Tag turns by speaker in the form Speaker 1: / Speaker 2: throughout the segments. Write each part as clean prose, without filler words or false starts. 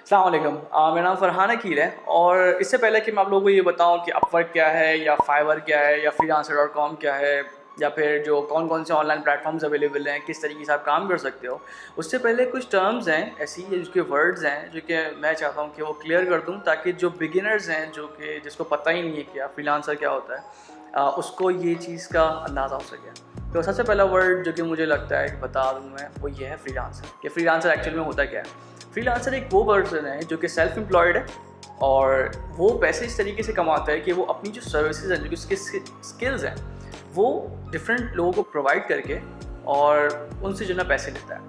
Speaker 1: अस्सलाम वालेकुम। मेरा नाम फ़रहान अकील है और इससे पहले कि मैं आप लोगों को ये बताऊं कि अपवर्क क्या है या फाइवर क्या है या freelancer.com क्या है या फिर जो कौन कौन से ऑनलाइन प्लेटफॉर्म्स अवेलेबल हैं, किस तरीके से आप काम कर सकते हो, उससे पहले कुछ टर्म्स हैं ऐसी जिसके वर्ड्स हैं जो कि मैं चाहता हूं कि वो क्लियर कर दूं ताकि जो बिगिनर्स हैं जो कि जिसको पता ही नहीं है कि फ्रीलांसर क्या होता है उसको ये चीज़ का अंदाज़ा हो सके। तो सबसे पहला वर्ड जो कि मुझे लगता है कि बता दूं मैं, वो ये है फ्रीलांसर। कि फ्रीलांसर एक्चुअल में होता क्या है। फ्रीलांसर एक वो पर्सन है जो कि सेल्फ एम्प्लॉयड है और वो पैसे इस तरीके से कमाता है कि वो अपनी जो सर्विसेज हैं, जो कि उसके स्किल्स हैं, वो डिफरेंट लोगों को प्रोवाइड करके और उनसे जो ना पैसे लेता है।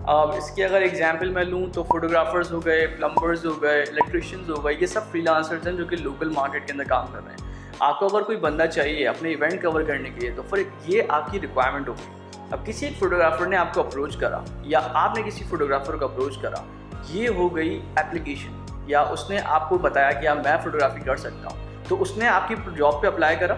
Speaker 1: अब इसकी अगर एग्जांपल मैं लूँ तो फोटोग्राफर्स हो गए, प्लम्बर्स हो गए, इलेक्ट्रिशियंस हो गए, ये सब फ्रीलांसर्स हैं जो कि लोकल मार्केट के अंदर काम कर रहे हैं। आपको अगर कोई बंदा चाहिए अपने इवेंट कवर करने के लिए तो फिर ये आपकी रिक्वायरमेंट होगी। अब किसी एक फोटोग्राफर ने आपको अप्रोच करा या आपने किसी फोटोग्राफर को अप्रोच करा, ये हो गई एप्लीकेशन, या उसने आपको बताया कि मैं फोटोग्राफी कर सकता हूँ, तो उसने आपकी जॉब पे अप्लाई करा,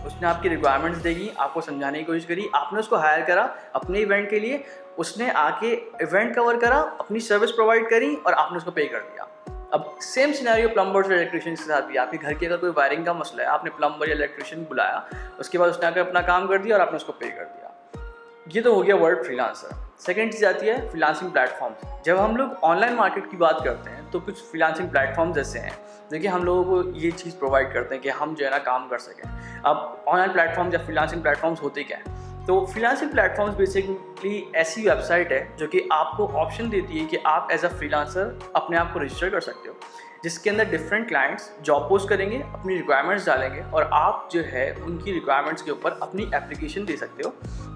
Speaker 1: उसने आपकी रिक्वायरमेंट्स देगी, आपको समझाने की कोशिश करी, आपने उसको हायर करा अपने इवेंट के लिए, उसने आके इवेंट कवर करा, अपनी सर्विस प्रोवाइड करी और आपने उसको पे कर दिया। अब सेम सिनेरियो प्लम्बर्स और इलेक्ट्रिशियन के साथ भी। आपके घर के अगर कोई वायरिंग का मसला है, आपने प्लम्बर या इलेक्ट्रिशियन बुलाया, उसके बाद उसने आकर अपना काम कर दिया और आपने उसको पे कर दिया। ये तो हो गया वर्ड फ्रीलांसर। सेकेंड चीज़ आती है फ्रीलांसिंग प्लेटफॉर्म्स। जब हम लोग ऑनलाइन मार्केट की बात करते हैं तो कुछ फ्रीलांसिंग प्लेटफॉर्म्स ऐसे हैं जो कि हम लोगों को ये चीज़ प्रोवाइड करते हैं कि हम जो है ना काम कर सकें। अब ऑनलाइन प्लेटफॉर्म्स या फ्रीलांसिंग प्लेटफॉर्म्स होते क्या हैं? तो फ्रीलांसिंग प्लेटफॉर्म्स बेसिकली ऐसी वेबसाइट है जो कि आपको ऑप्शन देती है कि आप एज अ फ्रीलांसर अपने आप को रजिस्टर कर सकते हो, जिसके अंदर डिफरेंट क्लाइंट्स जॉब पोस्ट करेंगे, अपनी रिक्वायरमेंट्स डालेंगे और आप जो है उनकी रिक्वायरमेंट्स के ऊपर अपनी एप्लीकेशन दे सकते हो,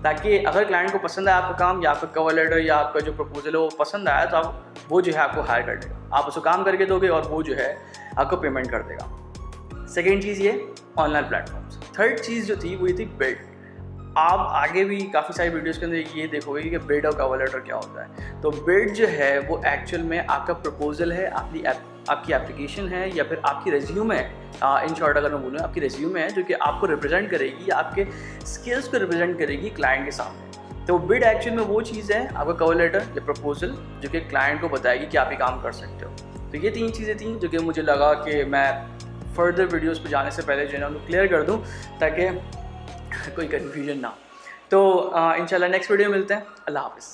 Speaker 1: ताकि अगर क्लाइंट को पसंद आया आपका काम या आपका कवर लेटर या आपका जो प्रपोजल है वो पसंद आया तो वो जो है आपको हायर कर देगा। आप उसको काम करके दोगे और वो जो है आपको पेमेंट कर देगा। सेकेंड चीज़ ये ऑनलाइन प्लेटफॉर्म्स। थर्ड चीज़ जो थी वो ये थी बिड। आप आगे भी काफ़ी सारी वीडियोस के अंदर ये देखोगे कि बिड और कवर लेटर क्या होता है। तो बिड जो है वो एक्चुअल में आपका प्रपोजल है, आपकी एप्लीकेशन है या फिर आपकी रेज्यूमे है। इन शॉर्ट अगर मैं बोलूँ, आपकी रेज्यूमे है जो कि आपको रिप्रेजेंट करेगी, आपके स्किल्स को रिप्रेजेंट करेगी क्लाइंट के सामने। तो बिड एक्चुअल में वो चीज़ है, आपका कवर लेटर या प्रपोजल, जो कि क्लाइंट को बताएगी कि आप ये काम कर सकते हो। तो ये तीन चीज़ें थी जो कि मुझे लगा कि मैं फर्दर वीडियोज़ पर जाने से पहले जो है उनको क्लियर कर दूँ ताकि कोई कन्फ्यूजन ना हो। तो इंशाल्लाह नेक्स्ट वीडियो मिलते हैं। अल्लाह हाफ़िज़।